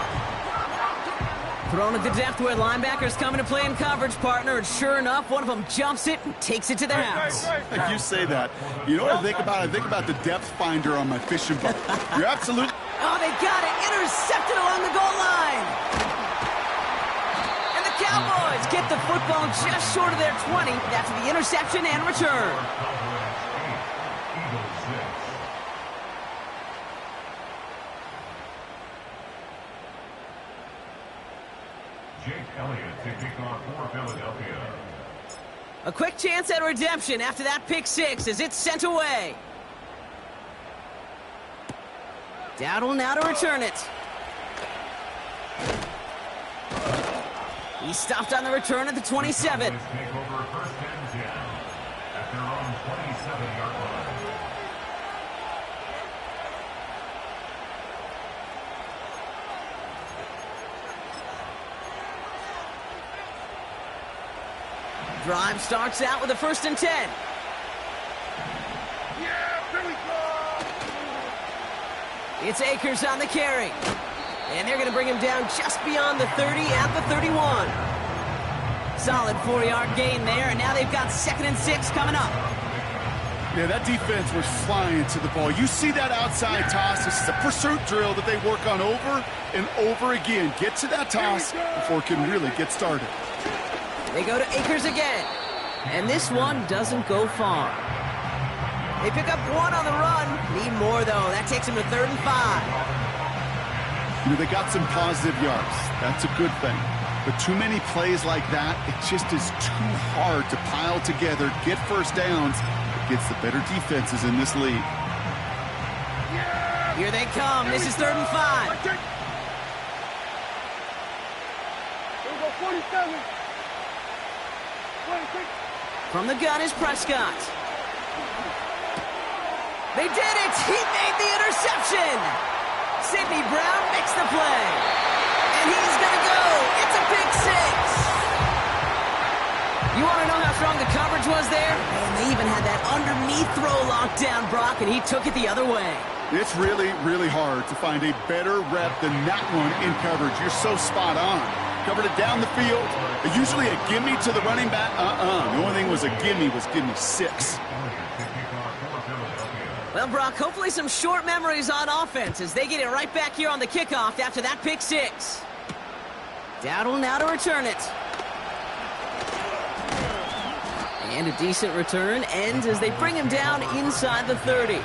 Speaker 1: Thrown at the depth where linebackers coming to play in coverage, partner, and sure enough, one of them jumps it and takes it to the house.
Speaker 3: Like you say that. You know what I think about? I think about the depth finder on my fishing boat. You're absolutely...
Speaker 1: Oh, they got it! Intercepted along the goal line! And the Cowboys get the football just short of their 20 after the interception and return.
Speaker 4: Jake Elliott to kick off for Philadelphia.
Speaker 1: A quick chance at redemption after that pick six as it's sent away. Dowdle now to return it. He stopped on the return at the 27.
Speaker 4: Take over first and 10 at their own 27-yard line.
Speaker 1: Drive starts out with a first and 10.
Speaker 2: Yeah, here we go.
Speaker 1: It's Akers on the carry. And they're going to bring him down just beyond the 30 at the 31. Solid 4-yard gain there, and now they've got 2nd and 6 coming up.
Speaker 3: Yeah, that defense was flying to the ball. You see that outside toss. This is a pursuit drill that they work on over and over again. Get to that toss before it can really get started.
Speaker 1: They go to Akers again. And this one doesn't go far. They pick up one on the run. Need more, though. That takes them to 3rd and 5.
Speaker 3: You know, they got some positive yards. That's a good thing. But too many plays like that, it just is too hard to pile together, get first downs against the better defenses in this league.
Speaker 1: Here they come. This is 3rd and 5.
Speaker 2: Here we go, 47. 26.
Speaker 1: From the gun is Prescott. They did it! He made the interception! Sidney Brown makes the play. And he's going to go. It's a pick six. You want to know how strong the coverage was there? And they even had that underneath throw locked down, Brock, and he took it the other way.
Speaker 3: It's really, really hard to find a better rep than that one in coverage. You're so spot on. Covered it down the field. Usually a gimme to the running back. The only thing was a gimme was gimme 6.
Speaker 1: Well, Brock, hopefully some short memories on offense as they get it right back here on the kickoff after that pick six. Dowdle now to return it. And a decent return ends as they bring him down inside the 30.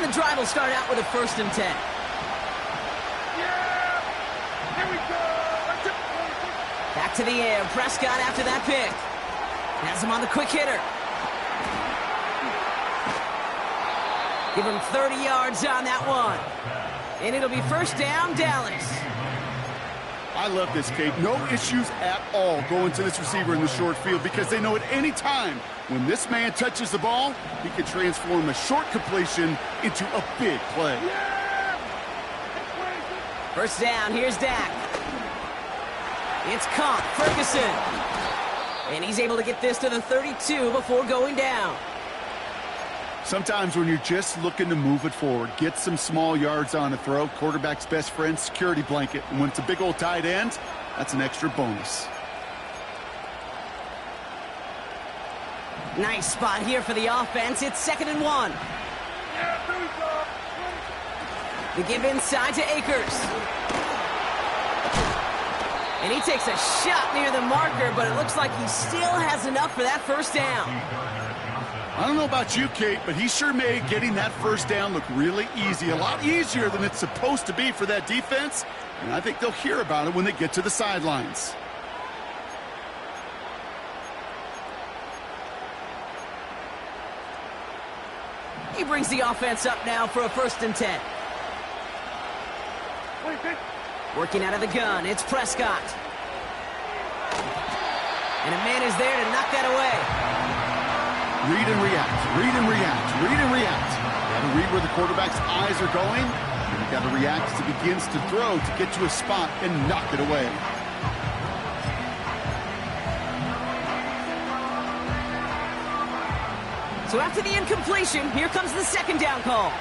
Speaker 1: The drive will start out with a 1st and 10.
Speaker 2: Yeah! Here we go!
Speaker 1: Back to the air. Prescott after that pick. Has him on the quick hitter. Give him 30 yards on that one. And it'll be 1st down, Dallas.
Speaker 3: I love this, Kate. No issues at all going to this receiver in the short field because they know at any time when this man touches the ball, he can transform a short completion into a big play.
Speaker 2: Yeah!
Speaker 1: 1st down, here's Dak. It's caught, Ferguson. And he's able to get this to the 32 before going down.
Speaker 3: Sometimes when you're just looking to move it forward, get some small yards on a throw, quarterback's best friend, security blanket. And when it's a big old tight end, that's an extra bonus.
Speaker 1: Nice spot here for the offense. It's 2nd and 1.
Speaker 2: Yeah, here we go!
Speaker 1: The give inside to Akers. And he takes a shot near the marker, but it looks like he still has enough for that 1st down.
Speaker 3: I don't know about you, Kate, but he sure made getting that 1st down look really easy. A lot easier than it's supposed to be for that defense. And I think they'll hear about it when they get to the sidelines.
Speaker 1: He brings the offense up now for a 1st and 10. Working out of the gun, it's Prescott. And a man is there to knock that away.
Speaker 3: Read and react, read and react, read and react. You got to read where the quarterback's eyes are going, and you got to react as he begins to throw to get to a spot and knock it away.
Speaker 1: So after the incompletion, here comes the 2nd down call.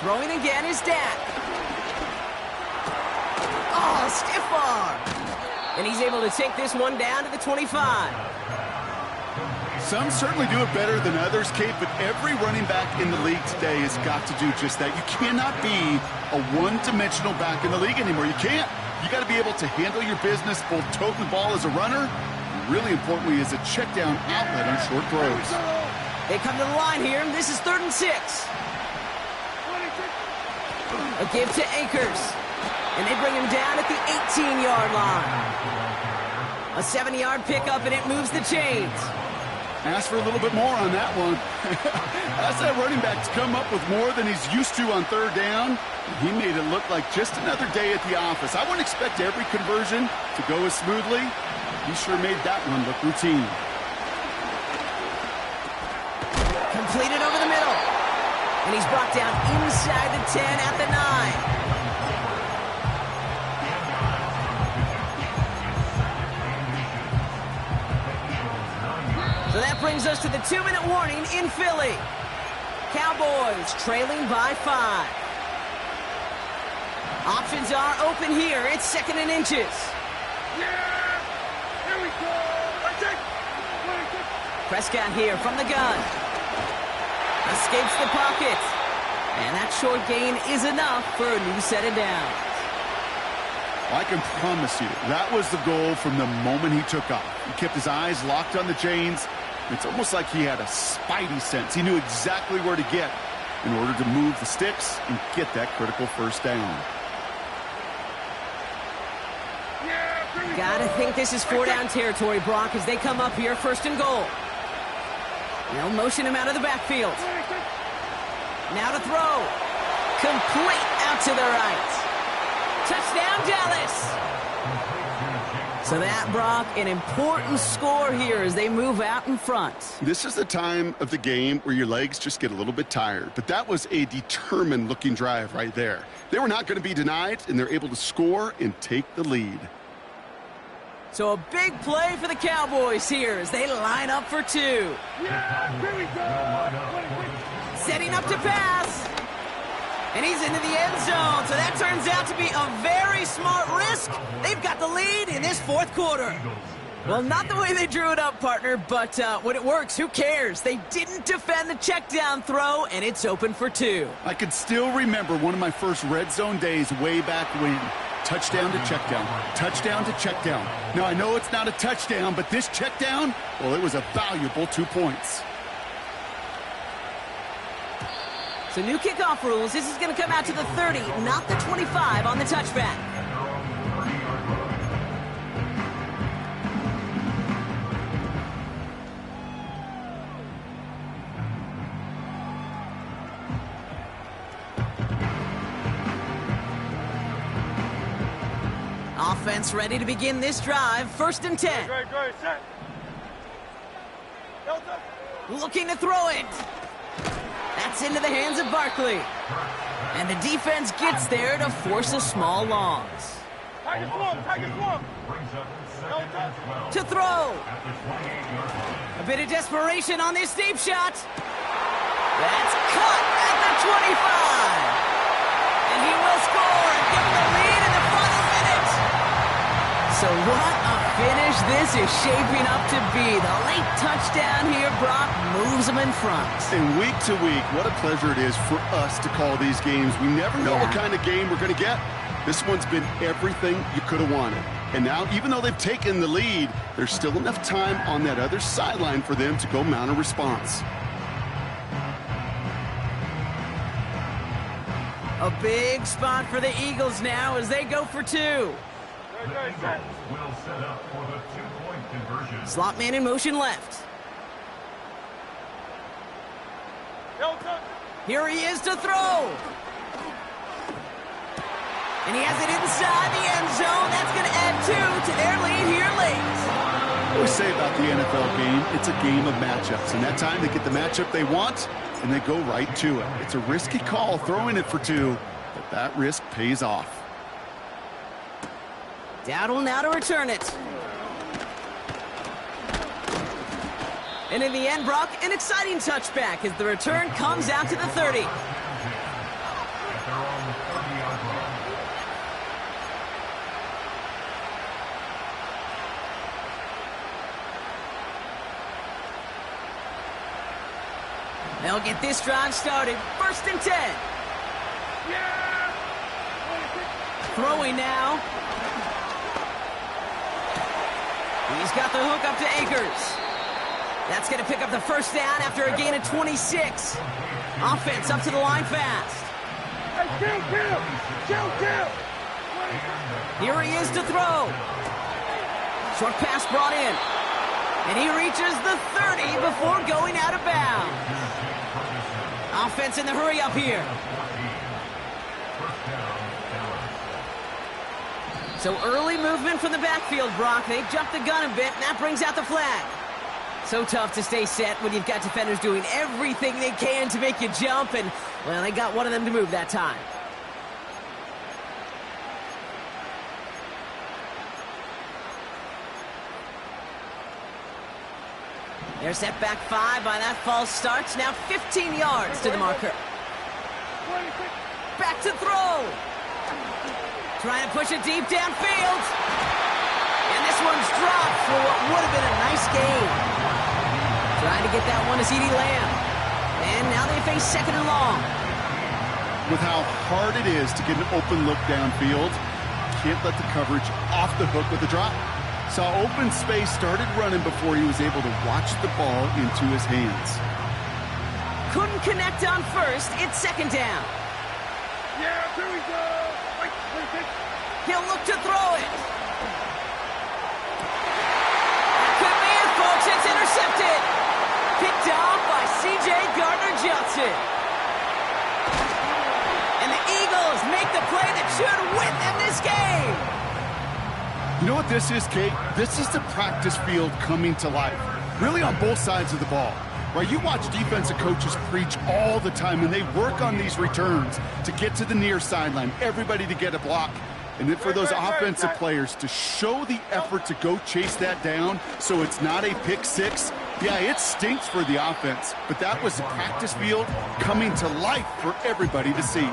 Speaker 1: Throwing again is Dak. Oh, stiff arm. And he's able to take this one down to the 25.
Speaker 3: Some certainly do it better than others, Kate, but every running back in the league today has got to do just that. You cannot be a one-dimensional back in the league anymore. You can't. You got to be able to handle your business, both toting the ball as a runner, and really importantly as a check-down outlet on short throws.
Speaker 1: They come to the line here. This is 3rd and 6. A give to Akers. And they bring him down at the 18-yard line. A 70-yard pickup, and it moves the chains.
Speaker 3: Ask for a little bit more on that one. That's that running back to come up with more than he's used to on 3rd down. He made it look like just another day at the office. I wouldn't expect every conversion to go as smoothly. He sure made that one look routine.
Speaker 1: Completed over the middle. And he's brought down inside the 10 at the 9. So that brings us to the 2-minute warning in Philly. Cowboys trailing by 5. Options are open here. It's 2nd and inches.
Speaker 2: Yeah! Here we go!
Speaker 1: Prescott here from the gun. Escapes the pocket. And that short gain is enough for a new set of downs.
Speaker 3: I can promise you, that was the goal from the moment he took off. He kept his eyes locked on the chains. It's almost like he had a spidey sense. He knew exactly where to get in order to move the sticks and get that critical 1st down.
Speaker 1: Gotta think this is 4-down territory, Brock, as they come up here 1st and goal. They'll motion him out of the backfield. Now to throw. Complete out to the right. Touchdown, Dallas. So that, Brock, an important score here as they move out in front.
Speaker 3: This is the time of the game where your legs just get a little bit tired. But that was a determined-looking drive right there. They were not going to be denied, and they're able to score and take the lead.
Speaker 1: So a big play for the Cowboys here as they line up for 2.
Speaker 2: Yeah, here we go!
Speaker 1: Setting up to pass. And he's into the end zone. So that turns out to be a very smart risk. They've got the lead in this 4th quarter. Well, not the way they drew it up, partner, but when it works, who cares? They didn't defend the check down throw, and it's open for 2.
Speaker 3: I can still remember one of my first red zone days way back when. Touchdown to check down. Touchdown to check down. Now, I know it's not a touchdown, but this check down, well, it was a valuable 2 points.
Speaker 1: So new kickoff rules. This is going to come out to the 30, not the 25 on the touchback. Offense ready to begin this drive. 1st and 10.
Speaker 2: Great, set.
Speaker 1: Looking to throw it. That's into the hands of Barkley. And the defense gets there to force a small loss.
Speaker 2: Tiger swamp.
Speaker 1: To throw. A bit of desperation on this deep shot. That's caught at the 25. And he will score and give them the lead in the final minute. So what a finish this is shaping up to be. The late touchdown here, Brock, moves them in front.
Speaker 3: And week to week, what a pleasure it is for us to call these games. We never know what kind of game we're going to get. This one's been everything you could have wanted. And now, even though they've taken the lead, there's still enough time on that other sideline for them to go mount a response.
Speaker 1: A big spot for the Eagles now as they go for 2.
Speaker 4: The Eagles will set up for the 2-point conversion.
Speaker 1: Slot man in motion left. Here he is to throw. And he has it inside the end zone. That's going to add 2 to their lead here late.
Speaker 3: What we say about the NFL game, it's a game of matchups. And that time they get the matchup they want, and they go right to it. It's a risky call throwing it for 2, but that risk pays off.
Speaker 1: Dowdle now to return it. And in the end, Brock, an exciting touchback as the return comes out to the 30. They'll get this drive started. 1st and 10.
Speaker 2: Yeah!
Speaker 1: Throwing now. He's got the hook up to Akers. That's going to pick up the 1st down after a gain of 26. Offense up to the line fast.
Speaker 2: Hey, kill!
Speaker 1: Here he is to throw. Short pass brought in. And he reaches the 30 before going out of bounds. Offense in the hurry up here. So early movement from the backfield, Brock. They jumped the gun a bit, and that brings out the flag. So tough to stay set when you've got defenders doing everything they can to make you jump, and, well, they got one of them to move that time. They're set back 5 by that false start. Now 15 yards to the marker. Back to throw. Trying to push it deep downfield. And this one's dropped for what would have been a nice gain. Trying to get that one to CeeDee Lamb. And now they face 2nd and long.
Speaker 3: With how hard it is to get an open look downfield, can't let the coverage off the hook with a drop. Saw open space, started running before he was able to watch the ball into his hands.
Speaker 1: Couldn't connect on 1st. It's 2nd down.
Speaker 2: Yeah, here we go. Wait.
Speaker 1: He'll look to throw it. That could be it, folks. It's intercepted. Picked off by C.J. Gardner-Johnson. And the Eagles make the play that should win them this game.
Speaker 3: You know what this is, Kate? This is the practice field coming to life, really on both sides of the ball. Right, you watch defensive coaches preach all the time, and they work on these returns to get to the near sideline, everybody to get a block. And then for those offensive players to show the effort to go chase that down so it's not a pick 6, yeah, it stinks for the offense. But that was the practice field coming to life for everybody to see.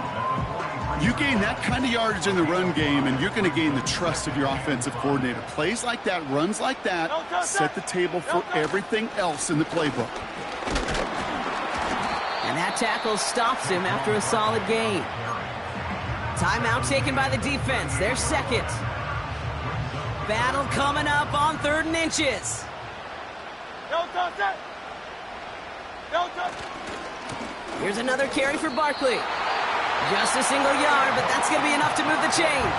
Speaker 3: You gain that kind of yardage in the run game, and you're going to gain the trust of your offensive coordinator. Plays like that, runs like that, set the table for everything else in the playbook.
Speaker 1: And that tackle stops him after a solid gain. Timeout taken by the defense. Their 2nd. Battle coming up on 3rd and inches. Here's another carry for Barkley. Just a single yard, but that's going to be enough to move the chains.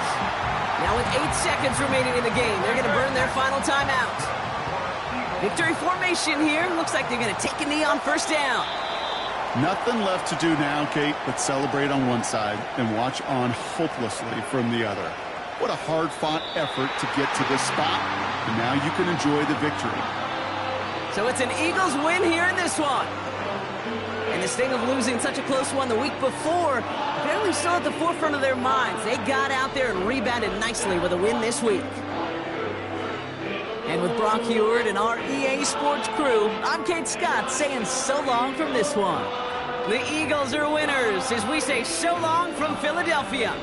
Speaker 1: Now with 8 seconds remaining in the game, they're going to burn their final timeout. Victory formation here. Looks like they're going to take a knee on first down.
Speaker 3: Nothing left to do now, Kate, but celebrate on one side and watch on hopelessly from the other. What a hard-fought effort to get to this spot, and now you can enjoy the victory.
Speaker 1: So it's an Eagles win here in this one. And the sting of losing such a close one the week before barely still at the forefront of their minds. They got out there and rebounded nicely with a win this week. And with Brock Heward and our EA Sports crew, I'm Kate Scott saying so long from this one. The Eagles are winners as we say so long from Philadelphia.